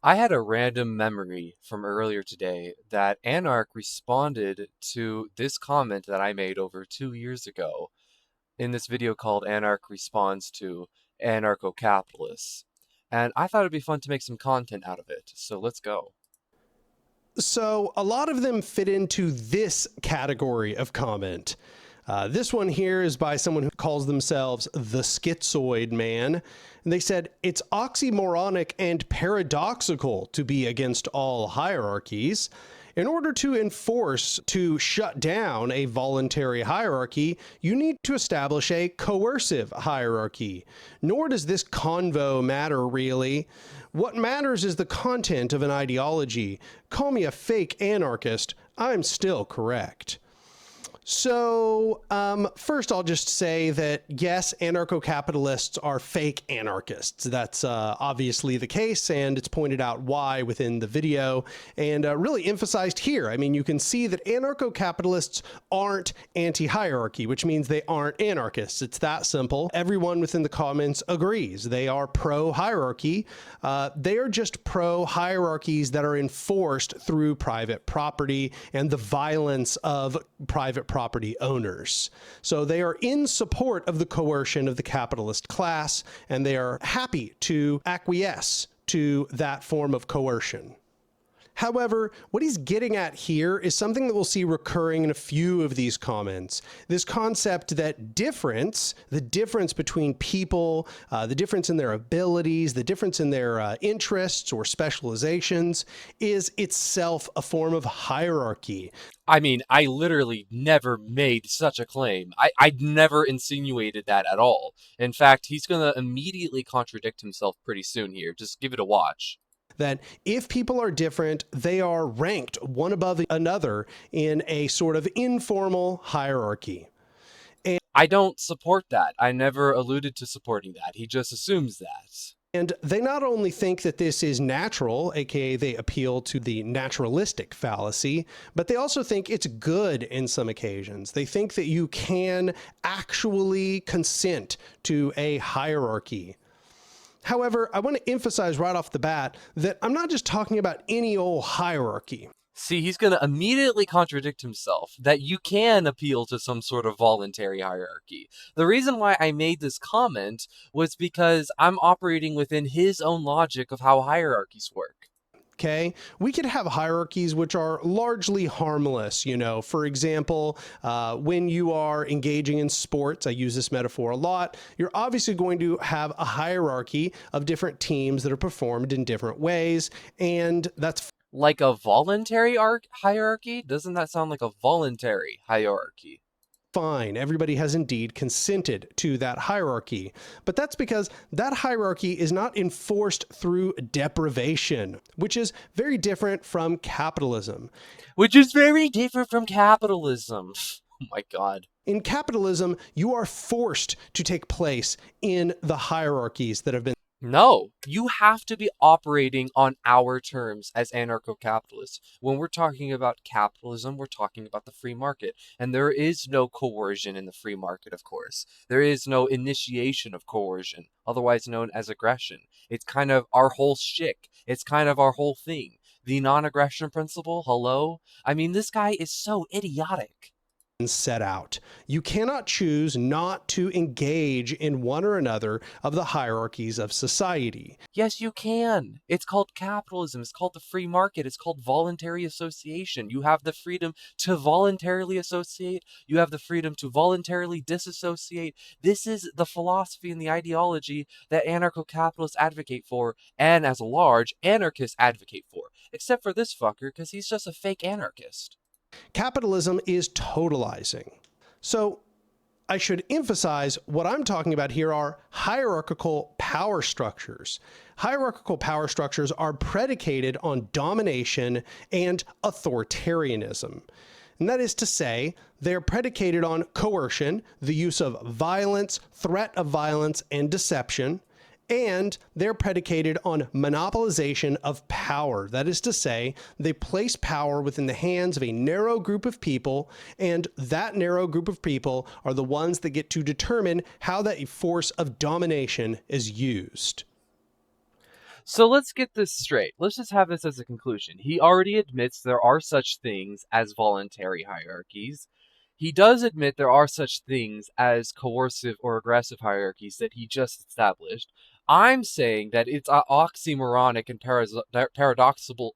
I had a random memory from earlier today that Anark responded to this comment that I made over 2 years ago in this video called Anark Responds to Anarcho-Capitalists. And I thought it'd be fun to make some content out of it, so let's go. So a lot of them fit into this category of comment. This one here is by someone who calls themselves the Schizoid Man. And they said, it's oxymoronic and paradoxical to be against all hierarchies. In order to shut down a voluntary hierarchy, you need to establish a coercive hierarchy. Nor does this convo matter, really. What matters is the content of an ideology. Call me a fake anarchist, I'm still correct. So, first I'll just say that yes, anarcho-capitalists are fake anarchists. That's obviously the case, and it's pointed out why within the video, and really emphasized here. I mean, you can see that anarcho-capitalists aren't anti-hierarchy, which means they aren't anarchists. It's that simple. Everyone within the comments agrees. They are pro-hierarchy. They are just pro-hierarchies that are enforced through private property and the violence of private property owners. So they are in support of the coercion of the capitalist class, and they are happy to acquiesce to that form of coercion. However, what he's getting at here is something that we'll see recurring in a few of these comments. This concept that the difference between people, the difference in their abilities, the difference in their interests or specializations is itself a form of hierarchy. I mean, I literally never made such a claim. I never insinuated that at all. In fact, he's going to immediately contradict himself pretty soon here. Just give it a watch. That if people are different, they are ranked one above another in a sort of informal hierarchy. I don't support that. I never alluded to supporting that. He just assumes that. And they not only think that this is natural, aka they appeal to the naturalistic fallacy, but they also think it's good in some occasions. They think that you can actually consent to a hierarchy. However, I want to emphasize right off the bat that I'm not just talking about any old hierarchy. See, he's going to immediately contradict himself that you can appeal to some sort of voluntary hierarchy. The reason why I made this comment was because I'm operating within his own logic of how hierarchies work. Okay, we could have hierarchies which are largely harmless. For example, when you are engaging in sports, I use this metaphor a lot, you're obviously going to have a hierarchy of different teams that are performed in different ways, and that's like a voluntary hierarchy? Doesn't that sound like a voluntary hierarchy? Fine. Everybody has indeed consented to that hierarchy. But that's because that hierarchy is not enforced through deprivation, which is very different from capitalism. Oh my God. In capitalism, you are forced to take place in the hierarchies that have been. No, you have to be operating on our terms as anarcho-capitalists. When we're talking about capitalism, we're talking about the free market. And there is no coercion in the free market, of course. There is no initiation of coercion, otherwise known as aggression. It's kind of our whole shtick. It's kind of our whole thing. The non-aggression principle, hello? I mean, this guy is so idiotic. Set out. You cannot choose not to engage in one or another of the hierarchies of society. Yes, you can. It's called capitalism. It's called the free market. It's called voluntary association. You have the freedom to voluntarily associate. You have the freedom to voluntarily disassociate. This is the philosophy and the ideology that anarcho-capitalists advocate for, and as a large, anarchists advocate for. Except for this fucker, because he's just a fake anarchist. Capitalism is totalizing. So I should emphasize what I'm talking about here are hierarchical power structures. Hierarchical power structures are predicated on domination and authoritarianism. And that is to say, they're predicated on coercion, the use of violence, threat of violence, and deception. And they're predicated on monopolization of power. That is to say, they place power within the hands of a narrow group of people, and that narrow group of people are the ones that get to determine how that force of domination is used. So let's get this straight. Let's just have this as a conclusion. He already admits there are such things as voluntary hierarchies. He does admit there are such things as coercive or aggressive hierarchies that he just established. I'm saying that it's oxymoronic and paradoxical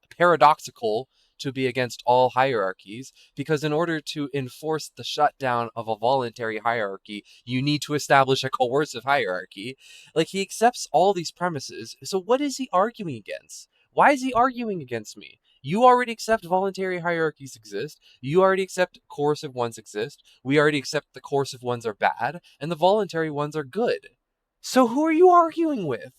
to be against all hierarchies, because in order to enforce the shutdown of a voluntary hierarchy, you need to establish a coercive hierarchy. Like, he accepts all these premises, so what is he arguing against? Why is he arguing against me? You already accept voluntary hierarchies exist. You already accept coercive ones exist. We already accept the coercive ones are bad, and the voluntary ones are good. So who are you arguing with?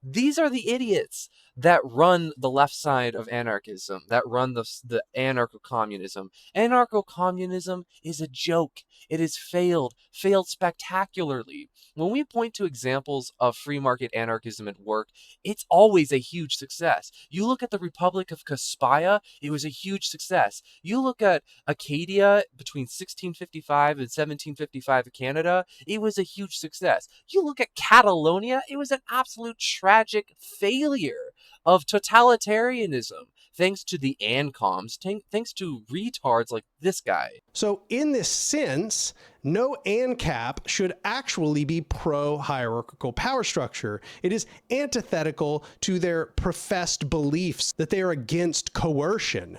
These are the idiots that run the left side of anarchism, that run the anarcho-communism. Anarcho-communism is a joke. It has failed spectacularly. When we point to examples of free market anarchism at work, it's always a huge success. You look at the Republic of Caspia, it was a huge success. You look at Acadia between 1655 and 1755 in Canada, it was a huge success. You look at Catalonia, it was an absolute tragic failure of totalitarianism, thanks to the ANCOMs, thanks to retards like this guy. So, in this sense, no ANCAP should actually be pro hierarchical power structure. It is antithetical to their professed beliefs that they are against coercion.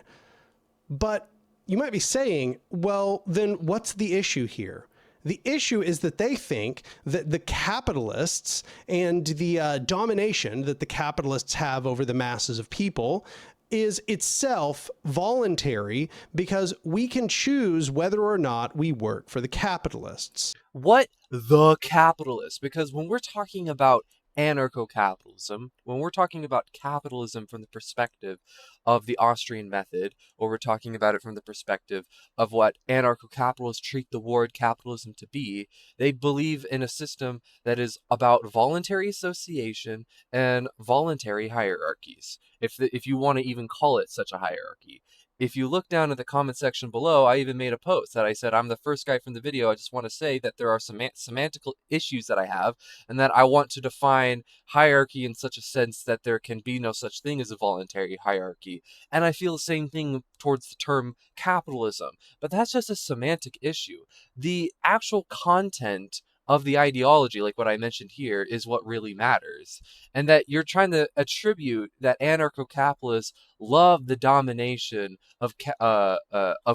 But you might be saying, well, then what's the issue here? The issue is that they think that the capitalists and the domination that the capitalists have over the masses of people is itself voluntary because we can choose whether or not we work for the capitalists. What the capitalists? Because when we're talking about anarcho-capitalism, when we're talking about capitalism from the perspective of the Austrian method, or we're talking about it from the perspective of what anarcho-capitalists treat the word capitalism to be, they believe in a system that is about voluntary association and voluntary hierarchies, if you want to even call it such a hierarchy. If you look down at the comment section below, I even made a post that I said, I'm the first guy from the video. I just want to say that there are some semantical issues that I have, and that I want to define hierarchy in such a sense that there can be no such thing as a voluntary hierarchy. And I feel the same thing towards the term capitalism. But that's just a semantic issue. The actual content of the ideology, like what I mentioned here, is what really matters. And that you're trying to attribute that anarcho-capitalists love the domination of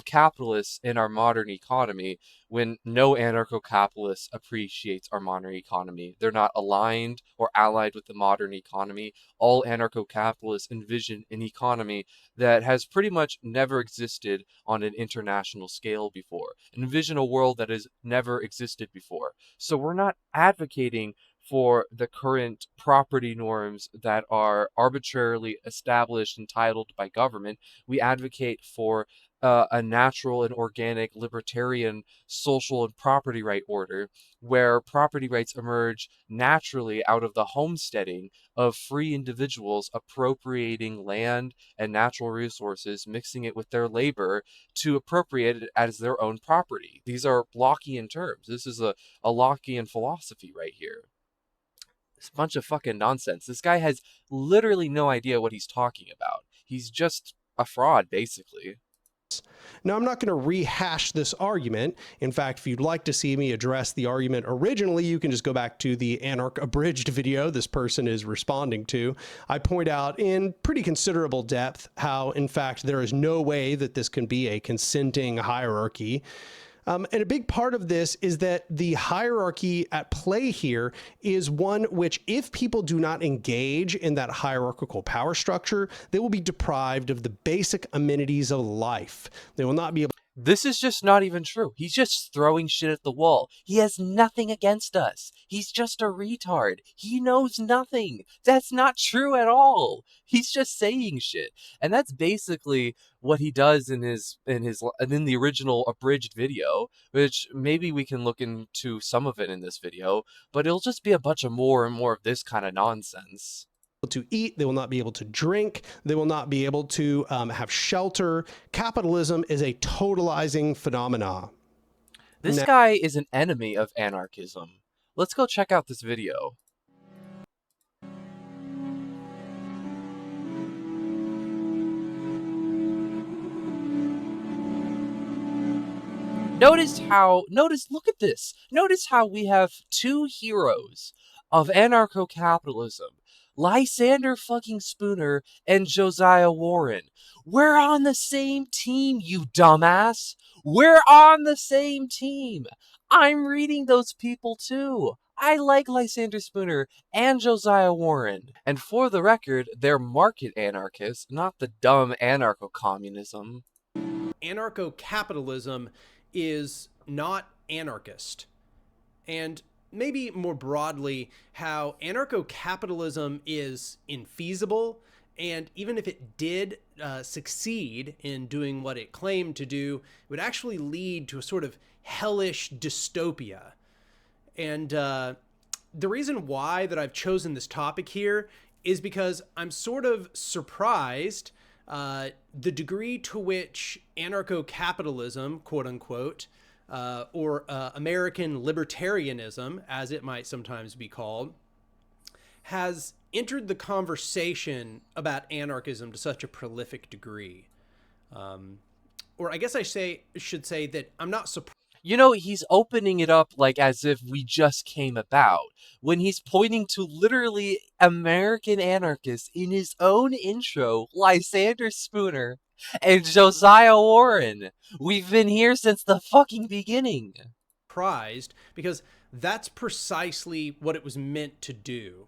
capitalists in our modern economy, when no anarcho-capitalist appreciates our modern economy. They're not aligned or allied with the modern economy. All anarcho-capitalists envision an economy that has pretty much never existed on an international scale before. Envision a world that has never existed before. So we're not advocating for the current property norms that are arbitrarily established and titled by government. We advocate for a natural and organic libertarian social and property right order, where property rights emerge naturally out of the homesteading of free individuals appropriating land and natural resources, mixing it with their labor to appropriate it as their own property. These are Lockean terms. This is a Lockean philosophy right here. It's a bunch of fucking nonsense. This guy has literally no idea what he's talking about. He's just a fraud, basically. Now, I'm not going to rehash this argument. In fact, if you'd like to see me address the argument originally, you can just go back to the Anark abridged video this person is responding to. I point out in pretty considerable depth how, in fact, there is no way that this can be a consenting hierarchy. And a big part of this is that the hierarchy at play here is one which, if people do not engage in that hierarchical power structure, they will be deprived of the basic amenities of life. They will not be able. This is just not even true. He's just throwing shit at the wall. He has nothing against us. He's just a retard. He knows nothing. That's not true at all. He's just saying shit. And that's basically what he does in the original abridged video, which maybe we can look into some of it in this video, but it'll just be a bunch of more and more of this kind of nonsense. To eat, they will not be able to drink, they will not be able to have shelter. Capitalism is a totalizing phenomena. This guy is an enemy of anarchism. Let's go check out this video. Look at this. Notice how we have two heroes of anarcho-capitalism, Lysander fucking Spooner and Josiah Warren. We're on the same team, you dumbass. We're on the same team. I'm reading those people too. I like Lysander Spooner and Josiah Warren. And for the record, they're market anarchists, not the dumb anarcho-communism. Anarcho capitalism is not anarchist. And maybe more broadly, how anarcho capitalism is infeasible. And even if it did succeed in doing what it claimed to do, it would actually lead to a sort of hellish dystopia. And the reason why that I've chosen this topic here is because I'm sort of surprised the degree to which anarcho capitalism, quote unquote, or American libertarianism, as it might sometimes be called, has entered the conversation about anarchism to such a prolific degree. Or I guess should say that I'm not surprised. You know, he's opening it up like as if we just came about, when he's pointing to literally American anarchists in his own intro, Lysander Spooner and Josiah Warren. We've been here since the fucking beginning. Surprised because that's precisely what it was meant to do.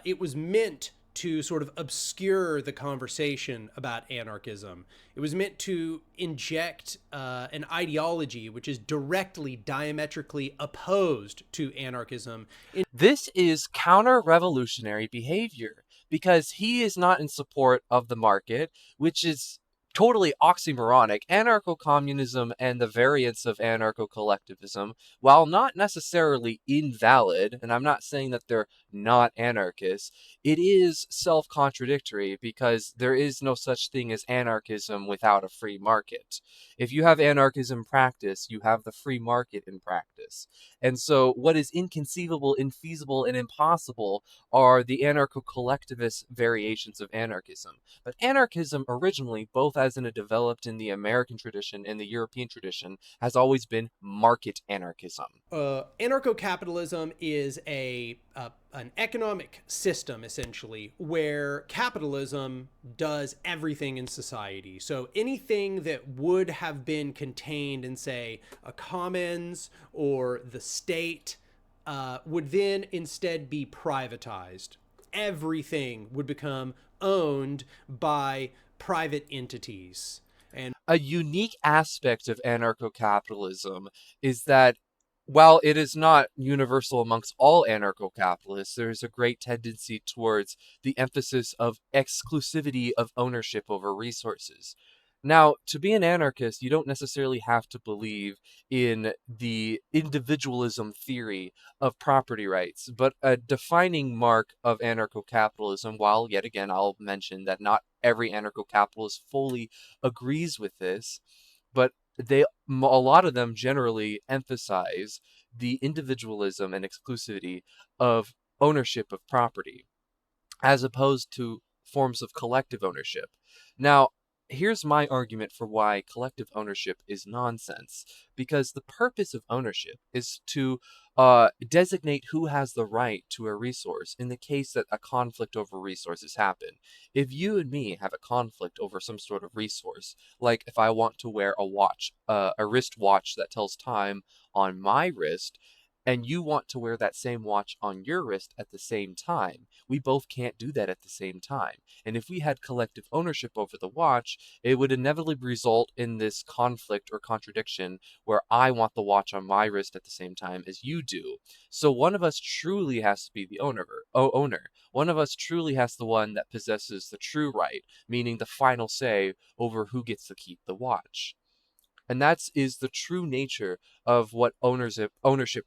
It was meant to sort of obscure the conversation about anarchism. It was meant to inject an ideology which is directly, diametrically opposed to anarchism. This is counter-revolutionary behavior because he is not in support of the market, which is totally oxymoronic. Anarcho-communism and the variants of anarcho-collectivism, while not necessarily invalid, and I'm not saying that they're not anarchists, it is self-contradictory because there is no such thing as anarchism without a free market. If you have anarchism in practice, you have the free market in practice. And so what is inconceivable, infeasible, and impossible are the anarcho-collectivist variations of anarchism. But anarchism originally, both as in a developed in the American tradition and the European tradition, has always been market anarchism. Anarcho-capitalism is an economic system essentially where capitalism does everything in society. So anything that would have been contained in, say, a commons or the state would then instead be privatized. Everything would become owned by private entities. And A unique aspect of anarcho-capitalism is that while it is not universal amongst all anarcho-capitalists, there is a great tendency towards the emphasis of exclusivity of ownership over resources. Now, to be an anarchist, you don't necessarily have to believe in the individualism theory of property rights, but a defining mark of anarcho-capitalism, while yet again I'll mention that not every anarcho-capitalist fully agrees with this, but a lot of them generally emphasize the individualism and exclusivity of ownership of property as opposed to forms of collective ownership. Now, here's my argument for why collective ownership is nonsense. Because the purpose of ownership is to designate who has the right to a resource in the case that a conflict over resources happen. If you and me have a conflict over some sort of resource, like if I want to wear a watch, a wrist watch that tells time on my wrist, and you want to wear that same watch on your wrist at the same time, we both can't do that at the same time. And if we had collective ownership over the watch, it would inevitably result in this conflict or contradiction where I want the watch on my wrist at the same time as you do. So one of us truly has to be the owner. One of us truly has the one that possesses the true right, meaning the final say over who gets to keep the watch. And that is the true nature of what ownership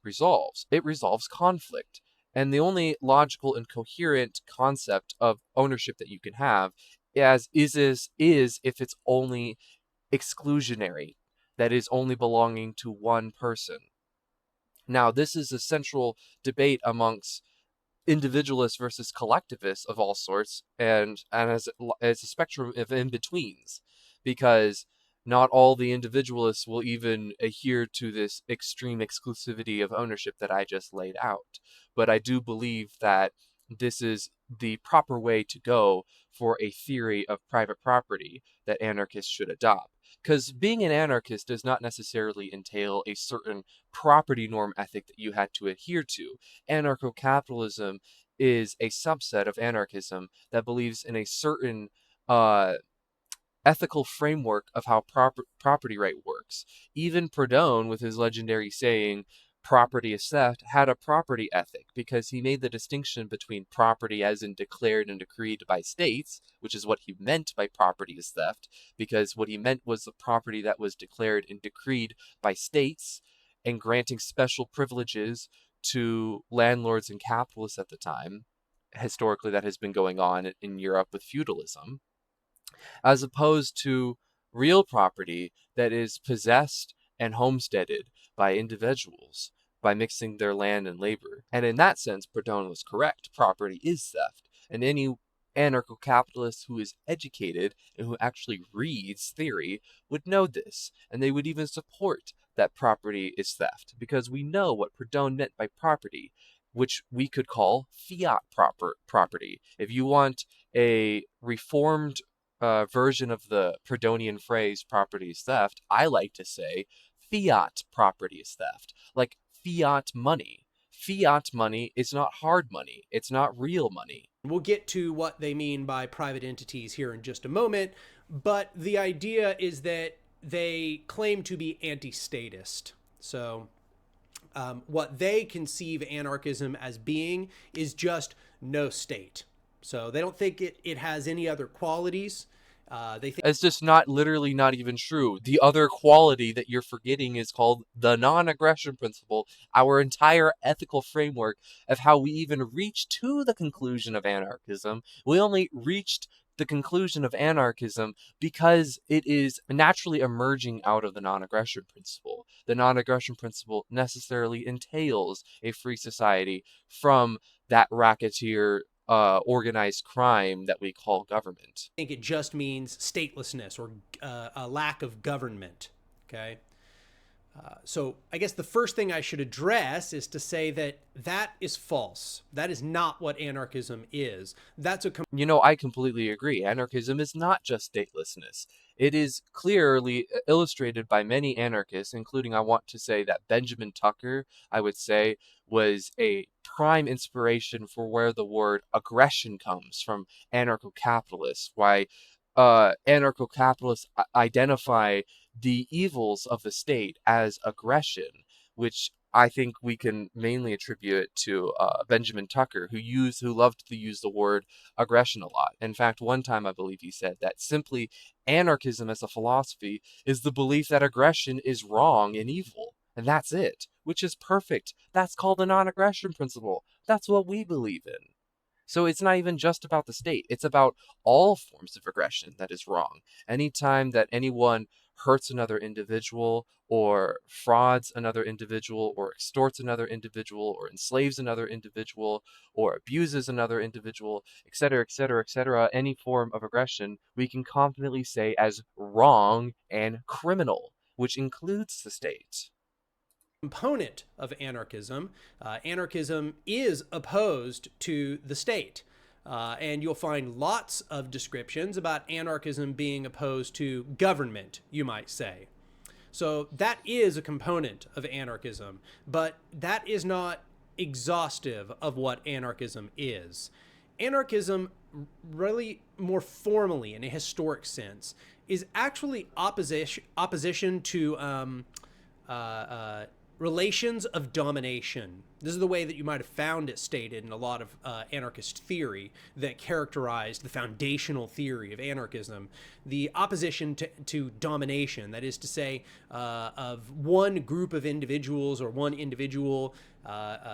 resolves. It resolves conflict. And the only logical and coherent concept of ownership that you can have is if it's only exclusionary, that is only belonging to one person. Now, this is a central debate amongst individualists versus collectivists of all sorts, and as a spectrum of in-betweens, because Not all the individualists will even adhere to this extreme exclusivity of ownership that I just laid out. But I do believe that this is the proper way to go for a theory of private property that anarchists should adopt. Because being an anarchist does not necessarily entail a certain property norm ethic that you had to adhere to. Anarcho capitalism is a subset of anarchism that believes in a certain uh, ethical framework of how property right works. Even Proudhon, with his legendary saying, property is theft, had a property ethic because he made the distinction between property as in declared and decreed by states, which is what he meant by property is theft, because what he meant was the property that was declared and decreed by states and granting special privileges to landlords and capitalists at the time. Historically, that has been going on in Europe with feudalism, as opposed to real property that is possessed and homesteaded by individuals by mixing their land and labor. And in that sense, Proudhon was correct. Property is theft. And any anarcho capitalist who is educated and who actually reads theory would know this. And they would even support that property is theft because we know what Proudhon meant by property, which we could call fiat property. If you want a reformed version of the Proudhonian phrase property is theft, I like to say fiat property is theft. Like fiat money. Fiat money is not hard money, it's not real money. We'll get to what they mean by private entities here in just a moment, but the idea is that they claim to be anti statist. So, what they conceive anarchism as being is just no state. So, they don't think it has any other qualities. They think It's just not literally not even true. The other quality that you're forgetting is called the non-aggression principle, our entire ethical framework of how we even reached to the conclusion of anarchism. We only reached the conclusion of anarchism because it is naturally emerging out of the non-aggression principle. The non-aggression principle necessarily entails a free society from that racketeer organized crime that we call government. it just means statelessness or a lack of government. Okay. So I guess the first thing I should address is to say that that is false. That is not what anarchism is. That's a I completely agree. Anarchism is not just statelessness. It is clearly illustrated by many anarchists, including, I want to say that Benjamin Tucker, I would say, was a prime inspiration for where the word aggression comes from anarcho capitalists. Why anarcho capitalists identify the evils of the state as aggression, which I think we can mainly attribute to Benjamin Tucker, who loved to use the word aggression a lot. In fact, one time I believe he said that simply anarchism as a philosophy is the belief that aggression is wrong and evil. And that's it, which is perfect. That's called the non-aggression principle. That's what we believe in. So it's not even just about the state. It's about all forms of aggression that is wrong. Anytime that anyone hurts another individual or frauds another individual or extorts another individual or enslaves another individual or abuses another individual, etc., etc., etc., any form of aggression, we can confidently say as wrong and criminal, which includes the state. component of anarchism. Anarchism is opposed to the state. And you'll find lots of descriptions about anarchism being opposed to government, you might say. So that is a component of anarchism, but that is not exhaustive of what anarchism is. Anarchism, really more formally in a historic sense, is actually opposition to relations of domination. This is the way that you might have found it stated in a lot of anarchist theory that characterized the foundational theory of anarchism. The opposition to domination, that is to say, of one group of individuals or one individual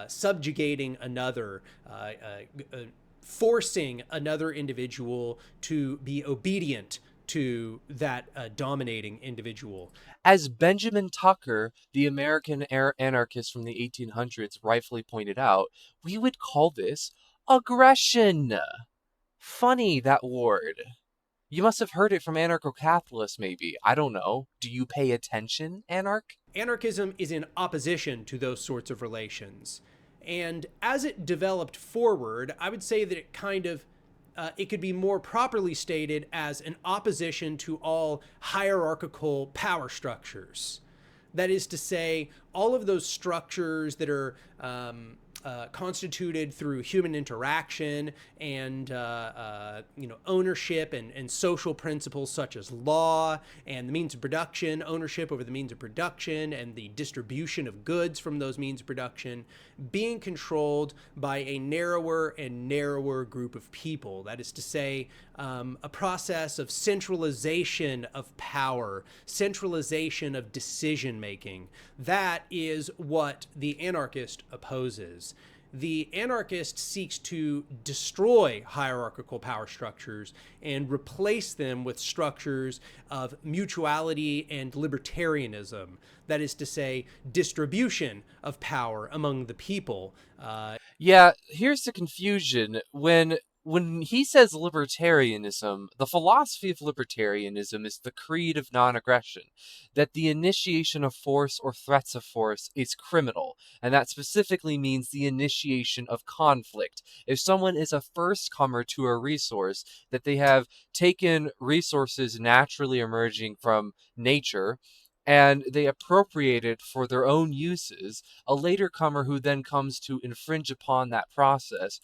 subjugating another, forcing another individual to be obedient to that dominating individual. As Benjamin Tucker, the American anarchist from the 1800s, rightfully pointed out, we would call this aggression. Funny, that word. You must have heard it from anarcho-capitalists, maybe. I don't know. Do you pay attention, Anarch? Anarchism is in opposition to those sorts of relations. And as it developed forward, I would say that it could be more properly stated as an opposition to all hierarchical power structures. That is to say, all of those structures that are constituted through human interaction and ownership and social principles such as law and the means of production, ownership over the means of production and the distribution of goods from those means of production, being controlled by a narrower and narrower group of people. That is to say, a process of centralization of power, centralization of decision making. That is what the anarchist opposes. The anarchist seeks to destroy hierarchical power structures and replace them with structures of mutuality and libertarianism. That is to say, distribution of power among the people. Yeah, here's the confusion. When he says libertarianism, the philosophy of libertarianism is the creed of non-aggression, that the initiation of force or threats of force is criminal, and that specifically means the initiation of conflict. If someone is a first comer to a resource, that they have taken resources naturally emerging from nature, and they appropriate it for their own uses, a later comer who then comes to infringe upon that process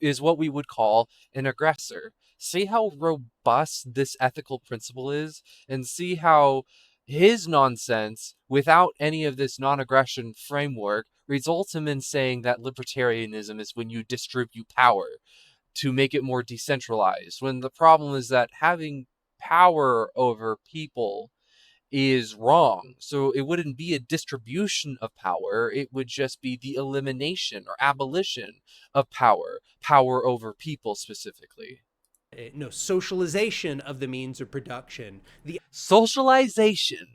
is what we would call an aggressor. See how robust this ethical principle is, and see how his nonsense, without any of this non-aggression framework, results him in saying that libertarianism is when you distribute power to make it more decentralized, when the problem is that having power over people is wrong. So it wouldn't be a distribution of power, it would just be the elimination or abolition of power, power over people specifically. No, socialization of the means of production. The Socialization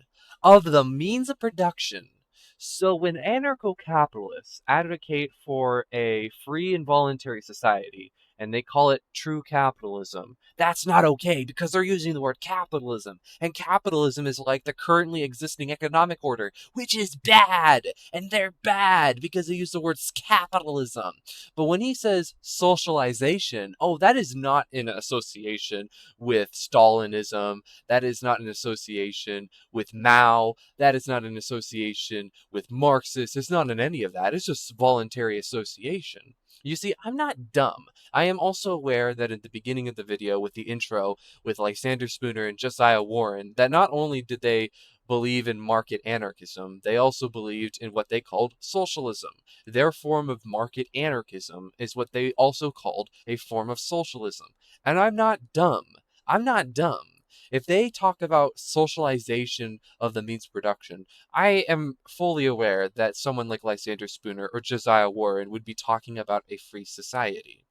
of the means of production. So when anarcho-capitalists advocate for a free and voluntary society, and they call it true capitalism, that's not okay because they're using the word capitalism. And capitalism is like the currently existing economic order, which is bad. And they're bad because they use the word capitalism. But when he says socialization, oh, that is not in association with Stalinism. That is not an association with Mao. That is not an association with Marxists. It's not in any of that. It's just voluntary association. You see, I'm not dumb. I am also aware that at the beginning of the video with the intro with Lysander Spooner and Josiah Warren, that not only did they believe in market anarchism, they also believed in what they called socialism. Their form of market anarchism is what they also called a form of socialism. And I'm not dumb. I'm not dumb. If they talk about socialization of the means of production, I am fully aware that someone like Lysander Spooner or Josiah Warren would be talking about a free society.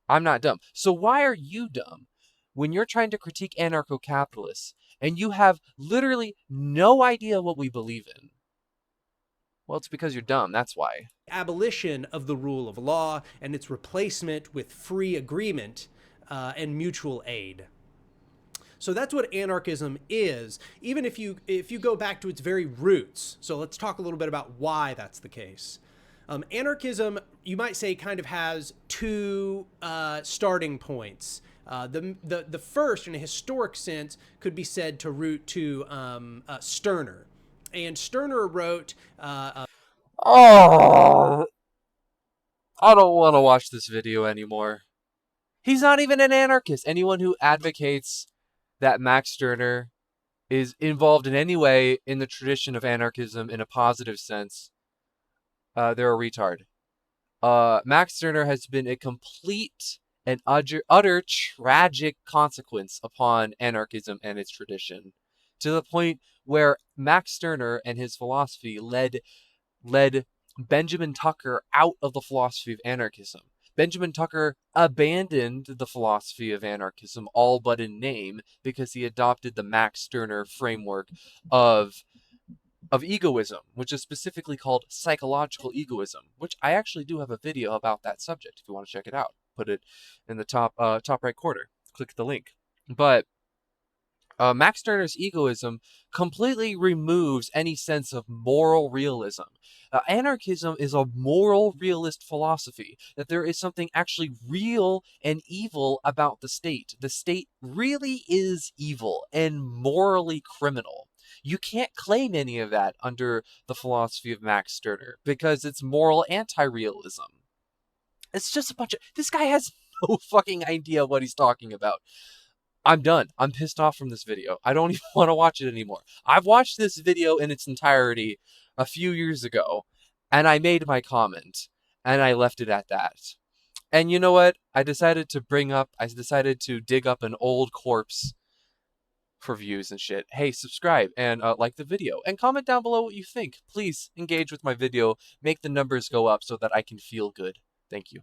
I'm not dumb. So why are you dumb when you're trying to critique anarcho-capitalists and you have literally no idea what we believe in? Well, it's because you're dumb. That's why. abolition of the rule of law and its replacement with free agreement and mutual aid. So that's what anarchism is, even if you go back to its very roots. So let's talk a little bit about why that's the case. Anarchism, you might say, kind of has two starting points. The first, in a historic sense, could be said to root to Stirner. And Stirner wrote Oh, I don't want to watch this video anymore. He's not even an anarchist. Anyone who advocates that Max Stirner is involved in any way in the tradition of anarchism in a positive sense, they're a retard. Max Stirner has been a complete and utter tragic consequence upon anarchism and its tradition, to the point where Max Stirner and his philosophy led Benjamin Tucker out of the philosophy of anarchism. Benjamin Tucker abandoned the philosophy of anarchism all but in name because he adopted the Max Stirner framework of egoism, which is specifically called psychological egoism, which I actually do have a video about that subject if you want to check it out. Put it in the top right corner. Click the link. But Max Stirner's egoism completely removes any sense of moral realism. Anarchism is a moral realist philosophy, that there is something actually real and evil about the state. The state really is evil and morally criminal. You can't claim any of that under the philosophy of Max Stirner because it's moral anti realism. It's just a bunch of. This guy has no fucking idea what he's talking about. I'm done. I'm pissed off from this video. I don't even want to watch it anymore. I've watched this video in its entirety a few years ago, and I made my comment, and I left it at that. And you know what? I decided to dig up an old corpse for views and shit. Hey, subscribe and like the video, and comment down below what you think. Please engage with my video, make the numbers go up so that I can feel good. Thank you.